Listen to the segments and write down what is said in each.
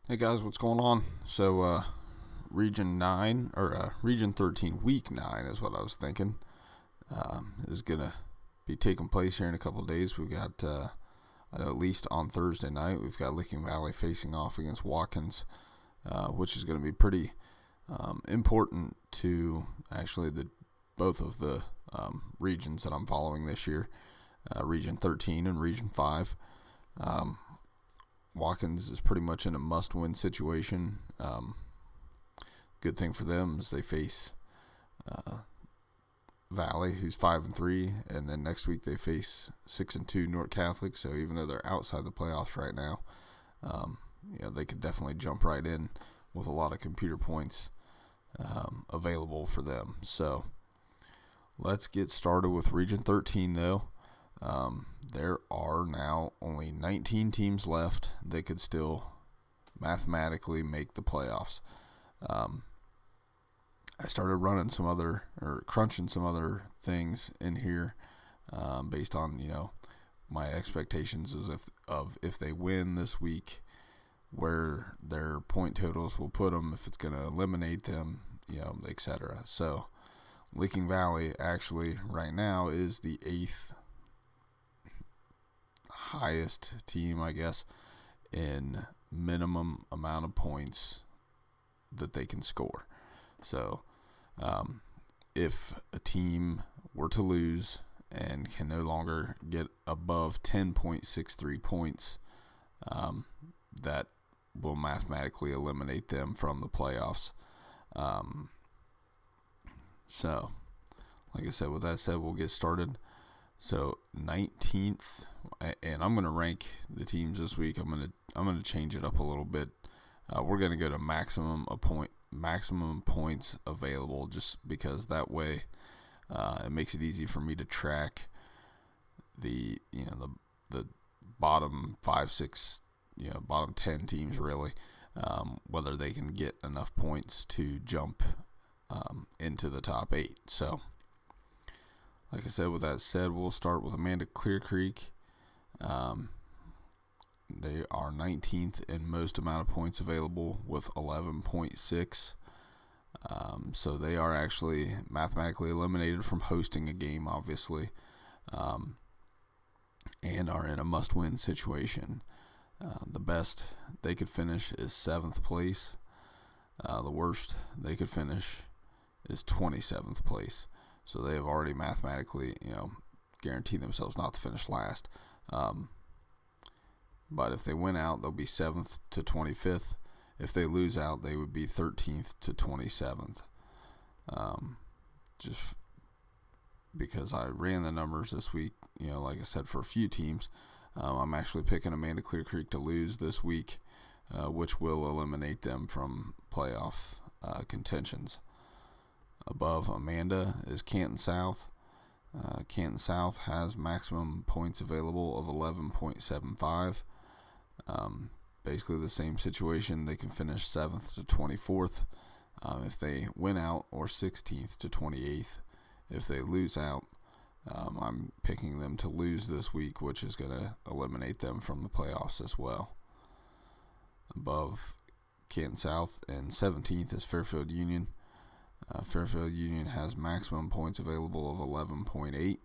Hey guys, what's going on? So, Region 9, or Region 13, Week 9 is what I was thinking, is going to be taking place here in a couple of days. We've got, I know at least on Thursday night, we've got Licking Valley facing off against Watkins, which is going to be pretty important to actually both of the regions that I'm following this year, Region 13 and Region 5. Watkins is pretty much in a must-win situation. Good thing for them is they face Valley, who's 5-3, and then next week they face 6-2 North Catholic. So even though they're outside the playoffs right now, they could definitely jump right in with a lot of computer points available for them. So let's get started with Region 13, though. There are now only 19 teams left that could still mathematically make the playoffs. I started crunching some other things in here, based on, my expectations if they win this week, where their point totals will put them, if it's going to eliminate them, etc. So Licking Valley actually right now is the 8th highest team, I guess, in minimum amount of points that they can score. So if a team were to lose and can no longer get above 10.63 points, that will mathematically eliminate them from the playoffs. So like I said, with that said, we'll get started. So 19th, and I'm going to rank the teams this week. I'm going to change it up a little bit. We're going to go to maximum points available, just because that way it makes it easy for me to track the bottom 5, 6, bottom 10 teams really, whether they can get enough points to jump into the top 8. So like I said, with that said, we'll start with Amanda Clear Creek. They are 19th in most amount of points available with 11.6. So they are actually mathematically eliminated from hosting a game, obviously, and are in a must-win situation. The best they could finish is 7th place. The worst they could finish is 27th place. So they have already mathematically, guaranteed themselves not to finish last. But if they win out, they'll be 7th to 25th. If they lose out, they would be 13th to 27th. Just because I ran the numbers this week, like I said, for a few teams, I'm actually picking Amanda Clear Creek to lose this week, which will eliminate them from playoff contentions. Above Amanda is Canton South. Canton South has maximum points available of 11.75. Basically the same situation. They can finish 7th to 24th if they win out, or 16th to 28th if they lose out. I'm picking them to lose this week, which is going to eliminate them from the playoffs as well. Above Canton South and 17th is Fairfield Union. Fairfield Union has maximum points available of 11.8.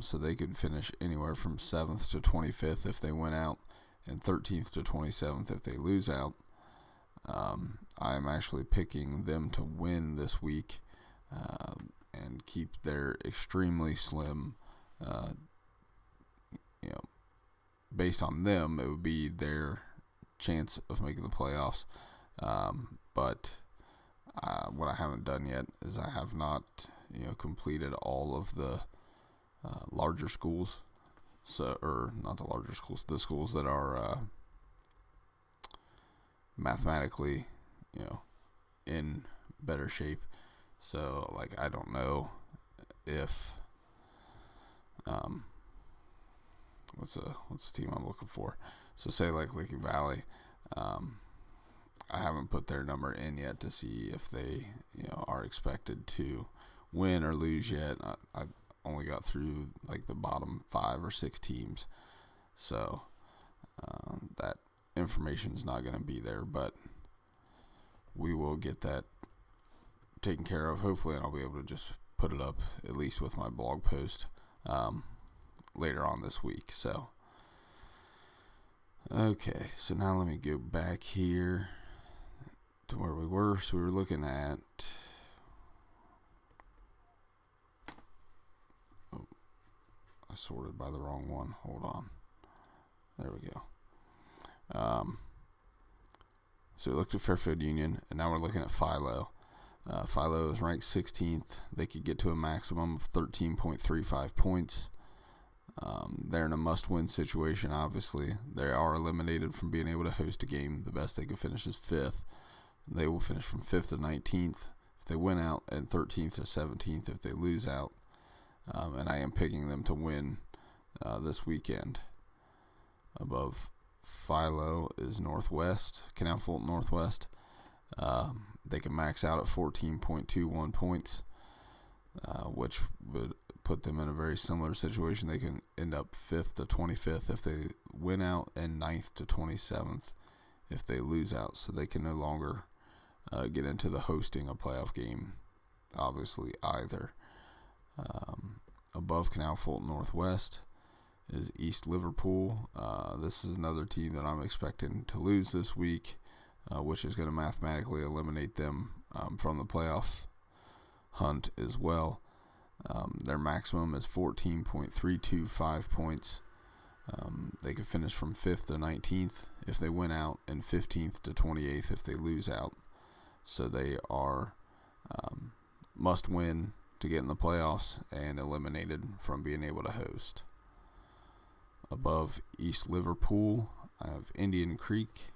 So they could finish anywhere from 7th to 25th if they win out, and 13th to 27th if they lose out. I'm actually picking them to win this week and keep their extremely slim, based on them, it would be their chance of making the playoffs. But what I haven't done yet is I have not, completed all of the larger schools. So, or not the larger schools, the schools that are mathematically, in better shape. So, like, I don't know if what's the team I'm looking for? So, say like Licking Valley. I haven't put their number in yet to see if they, are expected to win or lose yet. I only got through like the bottom 5 or 6 teams, so that information is not going to be there, but we will get that taken care of, hopefully, and I'll be able to just put it up, at least with my blog post, later on this week. So, okay, so now let me go back here to where we were. So we were looking at, I sorted by the wrong one. Hold on. There we go. So we looked at Fairfield Union, and now we're looking at Philo. Philo is ranked 16th. They could get to a maximum of 13.35 points. They're in a must-win situation, obviously. They are eliminated from being able to host a game. The best they could finish is 5th. They will finish from 5th to 19th if they win out, and 13th to 17th if they lose out. And I am picking them to win this weekend. Above Philo is Northwest, Canal Fulton Northwest. They can max out at 14.21 points, which would put them in a very similar situation. They can end up 5th to 25th if they win out, and 9th to 27th if they lose out. So they can no longer get into the hosting a playoff game, obviously, either. Above Canal Fulton Northwest is East Liverpool. This is another team that I'm expecting to lose this week, which is going to mathematically eliminate them from the playoff hunt as well. Their maximum is 14.325 points. They could finish from 5th to 19th if they win out, and 15th to 28th if they lose out. So they are must win to get in the playoffs and eliminated from being able to host. Above East Liverpool, I have Indian Creek.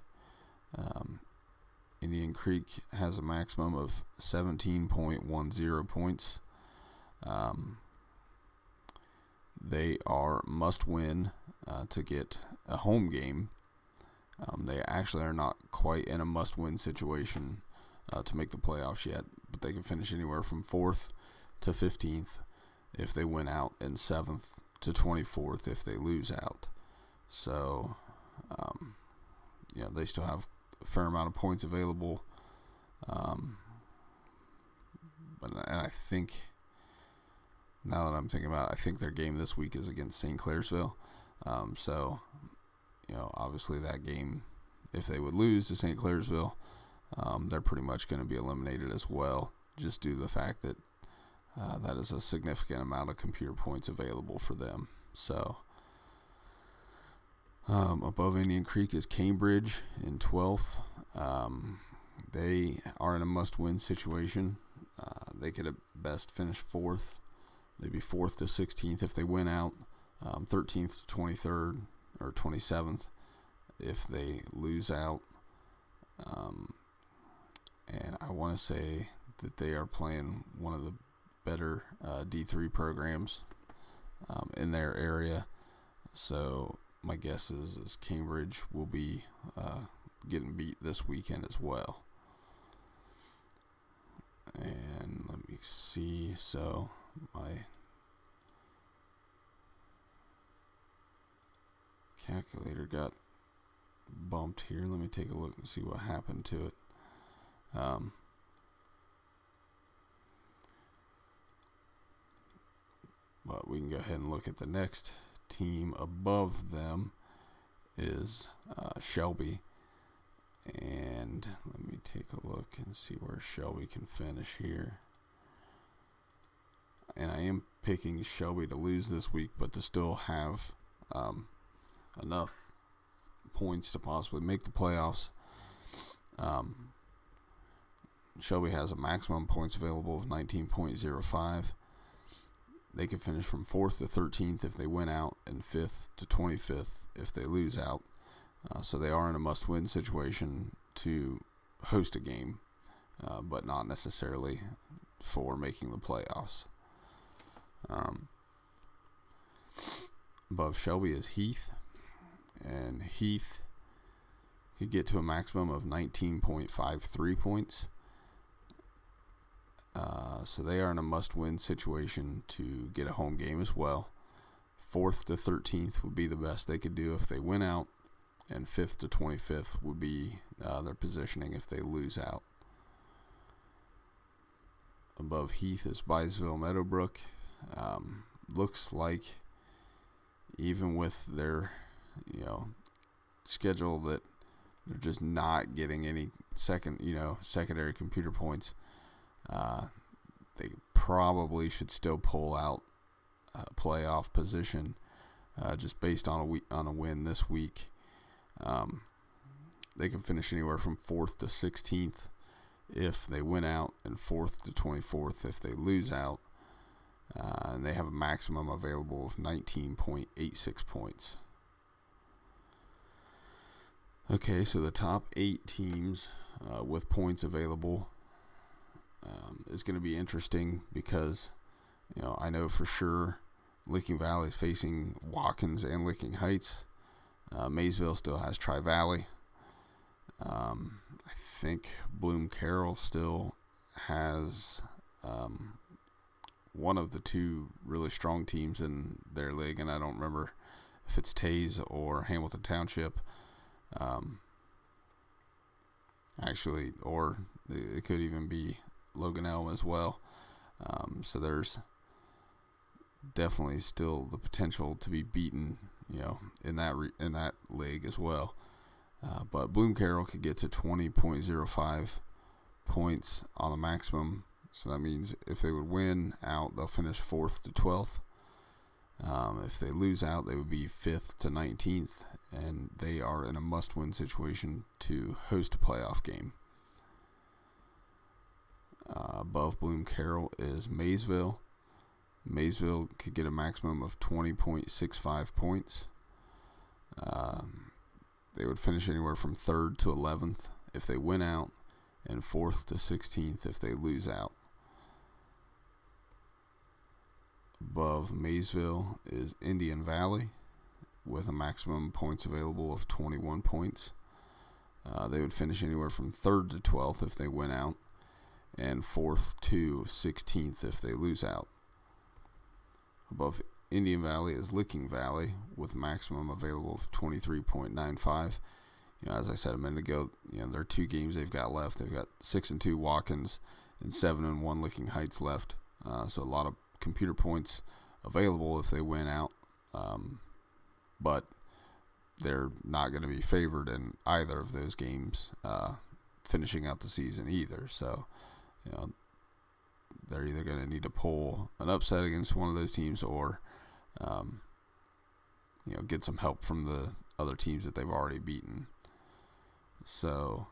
Indian Creek has a maximum of 17.10 points. They are must win to get a home game. They actually are not quite in a must win situation to make the playoffs yet, but they can finish anywhere from 4th to 15th if they win out, and 7th to 24th if they lose out. So, they still have a fair amount of points available. But I think, now that I'm thinking about it, I think their game this week is against St. Clairsville. Obviously that game, if they would lose to St. Clairsville, they're pretty much going to be eliminated as well, just due to the fact that that is a significant amount of computer points available for them. So, above Indian Creek is Cambridge in 12th. They are in a must-win situation. They could at best finish 4th. They'd be 4th to 16th if they win out, 13th to 23rd or 27th if they lose out. And I want to say that they are playing one of the better D3 programs in their area. So my guess is Cambridge will be getting beat this weekend as well. And let me see. So my calculator got bumped here. Let me take a look and see what happened to it. But we can go ahead and look at the next team above them is Shelby. And let me take a look and see where Shelby can finish here. And I am picking Shelby to lose this week, but to still have enough points to possibly make the playoffs. Shelby has a maximum points available of 19.05. They could finish from 4th to 13th if they win out, and 5th to 25th if they lose out. So they are in a must-win situation to host a game, but not necessarily for making the playoffs. Above Shelby is Heath, and Heath could get to a maximum of 19.53 points. So they are in a must-win situation to get a home game as well. 4th to 13th would be the best they could do if they win out, and 5th to 25th would be their positioning if they lose out. Above Heath is Byesville Meadowbrook. Looks like even with their schedule that they're just not getting any secondary computer points. They probably should still pull out a playoff position just based on a win this week. They can finish anywhere from 4th to 16th if they win out, and 4th to 24th if they lose out. And they have a maximum available of 19.86 points. Okay, so the top 8 teams with points available is going to be interesting because, I know for sure Licking Valley is facing Watkins and Licking Heights. Maysville still has Tri-Valley. I think Bloom Carroll still has one of the 2 really strong teams in their league, and I don't remember if it's Taze or Hamilton Township. Actually, or it could even be Logan Elm as well. So there's definitely still the potential to be beaten, in that league as well. But Bloom Carroll could get to 20.05 points on the maximum. So that means if they would win out, they'll finish 4th to 12th. If they lose out, they would be 5th to 19th, and they are in a must-win situation to host a playoff game. Above Bloom Carroll is Maysville. Maysville could get a maximum of 20.65 points. They would finish anywhere from 3rd to 11th if they win out, and 4th to 16th if they lose out. Above Maysville is Indian Valley with a maximum points available of 21 points. They would finish anywhere from 3rd to 12th if they win out, and 4th to 16th if they lose out. Above Indian Valley is Licking Valley with a maximum available of 23.95. As I said a minute ago, there are 2 games they've got left. They've got 6-2 Watkins and 7-1 Licking Heights left. So a lot of computer points available if they win out. But they're not going to be favored in either of those games finishing out the season either. So, they're either going to need to pull an upset against one of those teams or, get some help from the other teams that they've already beaten. So,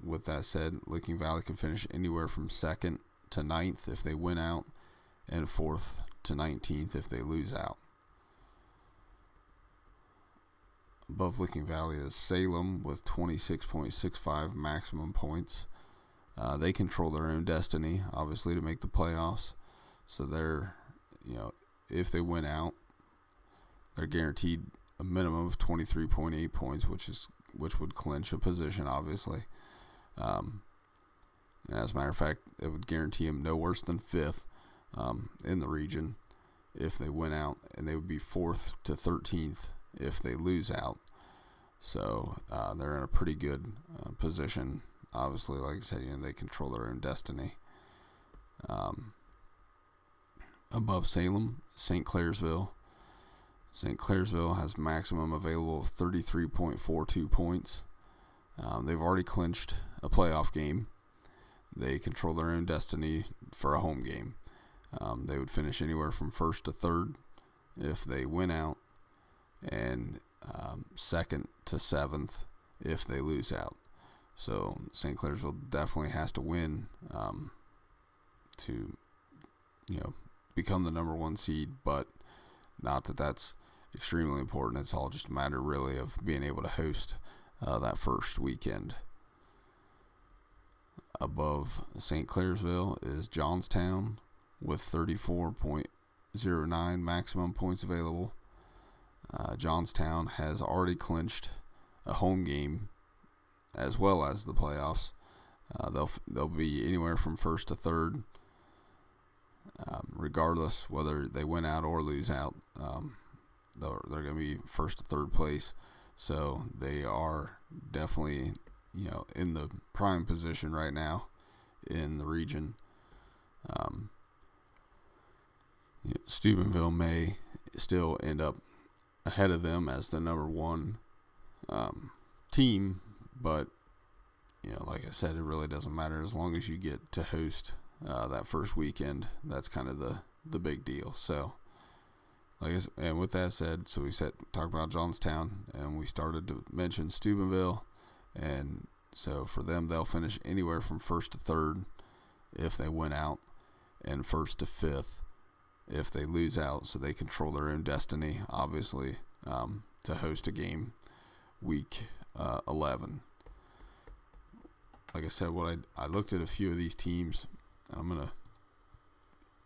with that said, Licking Valley can finish anywhere from 2nd to 9th if they win out, and 4th to 19th if they lose out. Above Licking Valley is Salem with 26.65 maximum points. They control their own destiny, obviously, to make the playoffs. So they're, if they win out, they're guaranteed a minimum of 23.8 points, which would clinch a position, obviously. As a matter of fact, it would guarantee them no worse than 5th in the region if they win out, and they would be 4th to 13th if they lose out. So they're in a pretty good position. Obviously, like I said, they control their own destiny. Above Salem, St. Clairsville. St. Clairsville has maximum available of 33.42 points. They've already clinched a playoff game. They control their own destiny for a home game. They would finish anywhere from 1st to 3rd if they win out, and 2nd to 7th if they lose out. So St. Clairsville definitely has to win to, become the number 1 seed, but not that that's extremely important. It's all just a matter really of being able to host that first weekend. Above St. Clairsville is Johnstown with 34.09 maximum points available. Johnstown has already clinched a home game as well as the playoffs. They'll be anywhere from 1st to 3rd, regardless whether they win out or lose out. They're going to be 1st to 3rd place. So they are definitely, in the prime position right now in the region. Steubenville may still end up ahead of them as the number one team, but like I said, it really doesn't matter as long as you get to host that first weekend. That's kind of the big deal. So, and with that said, so we talked about Johnstown, and we started to mention Steubenville, and so for them, they'll finish anywhere from first to third if they win out, and first to fifth if they lose out. So they control their own destiny, obviously, to host a game week 11. Like I said, I looked at a few of these teams, and I'm gonna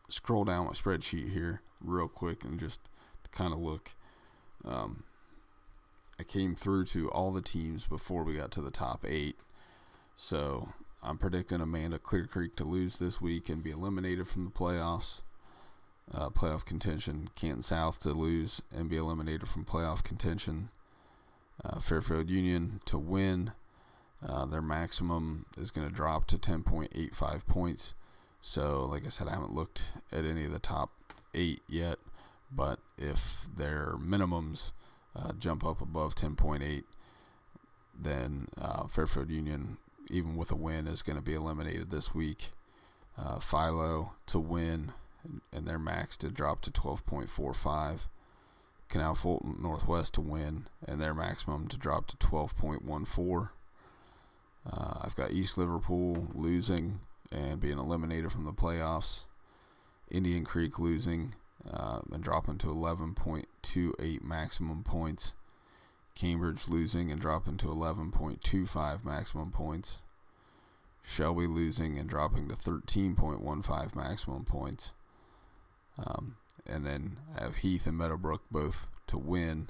scroll down my spreadsheet here real quick and just to kind of look. I came through to all the teams before we got to the top 8. So I'm predicting Amanda Clear Creek to lose this week and be eliminated from the playoffs. Playoff contention. Canton South to lose and be eliminated from playoff contention. Fairfield Union to win. Their maximum is going to drop to 10.85 points. So, like I said, I haven't looked at any of the top 8 yet. But if their minimums jump up above 10.8, then Fairfield Union, even with a win, is going to be eliminated this week. Philo to win and their max to drop to 12.45. Canal Fulton Northwest to win and their maximum to drop to 12.14. I've got East Liverpool losing and being eliminated from the playoffs. Indian Creek losing and dropping to 11.28 maximum points. Cambridge losing and dropping to 11.25 maximum points. Shelby losing and dropping to 13.15 maximum points. And then I have Heath and Meadowbrook both to win.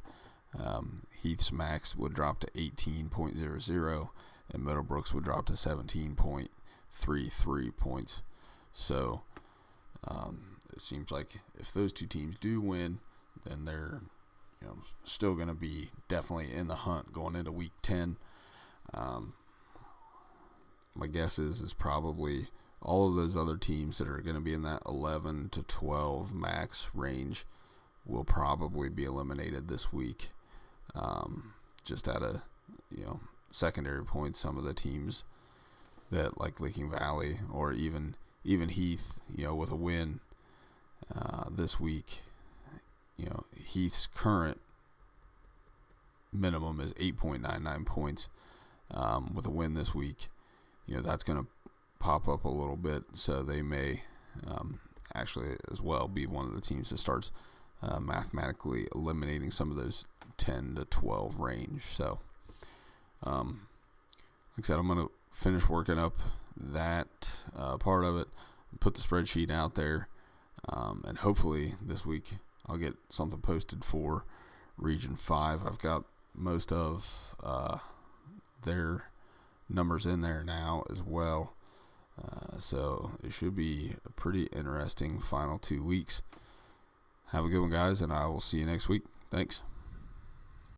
Heath's max would drop to 18.00 and Meadowbrook's would drop to 17.33 points. So it seems like if those two teams do win, then they're still going to be definitely in the hunt going into week 10. My guess is probably all of those other teams that are going to be in that 11 to 12 max range will probably be eliminated this week. Just at a secondary point, some of the teams that like Licking Valley or even Heath, with a win this week, Heath's current minimum is 8.99 points. With a win this week, that's going to pop up a little bit, so they may actually as well be one of the teams that starts mathematically eliminating some of those 10 to 12 range. So like I said, I'm going to finish working up that part of it, put the spreadsheet out there, and hopefully this week I'll get something posted for Region 5. I've got most of their numbers in there now as well. So it should be a pretty interesting final 2 weeks. Have a good one, guys, and I will see you next week. Thanks.